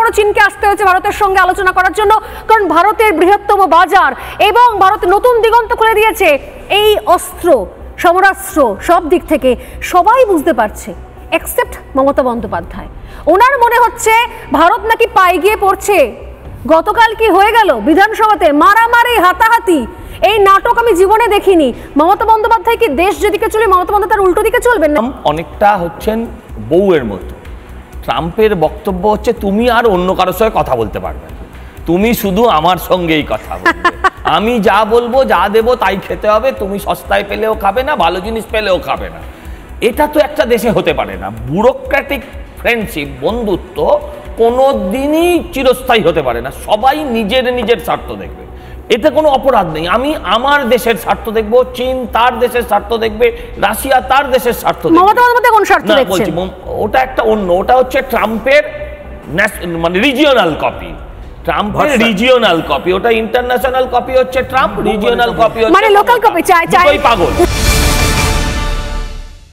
বড় চীনকে আসতে হয়েছে ভারতের সঙ্গে আলোচনা করার জন্য, কারণ ভারতের বৃহত্তম বাজার এবং ভারত নতুন দিগন্ত খুলে দিয়েছে। এই অস্ত্র সমরাস্ত্র সব দিক থেকে সবাই বুঝতে পারছে, এক্সেপ্ট মমতা বন্দ্যোপাধ্যায়। ওনার মনে হচ্ছে ভারত নাকি পায়ে গিয়ে পড়ছে। গতকাল কি হয়ে গেল বিধানসভাতে, মারামারি, হাতাহাতি, এই নাটক আমি জীবনে দেখিনি। মমতা বন্দ্যোপাধ্যায় কি দেশ যেদিকে চলে মমতা বন্দ্যোপাধ্যায় উল্টো দিকে চলবেন না? অনেকটা হচ্ছেন বউয়ের মতো। ট্রাম্পের বক্তব্য হচ্ছে তুমি আর অন্য কারোর সঙ্গে কথা বলতে পারবে না, তুমি শুধু আমার সঙ্গেই কথা বলবে। আমি যা বলবো, যা দেবো তাই খেতে হবে, তুমি সস্তায় পেলেও খাবে না, ভালো জিনিস পেলেও খাবে না। এটা তো একটা দেশে হতে পারে না। ব্যুরোক্রেটিক ফ্রেন্ডশিপ, বন্ধুত্ব কোনো দিনই চিরস্থায়ী হতে পারে না। সবাই নিজের নিজের স্বার্থ দেখবে, এতে কোনো অপরাধ নেই। আমি আমার দেশের স্বার্থ দেখব, চীন তার দেশের স্বার্থ দেখবে, রাশিয়া তার দেশের স্বার্থ দেখবে। মমতা বন্দ্যোপাধ্যায় কোন স্বার্থ দেখছেন? ওটা একটা অন্য, ওটা হচ্ছে ট্রাম্পের মানে রিজিওনাল কপি। ট্রাম্পের রিজিওনাল কপি, ওটা ইন্টারন্যাশনাল কপি হচ্ছে ট্রাম্প, রিজিওনাল কপি হচ্ছে মানে লোকাল কপি। চাই পাগল।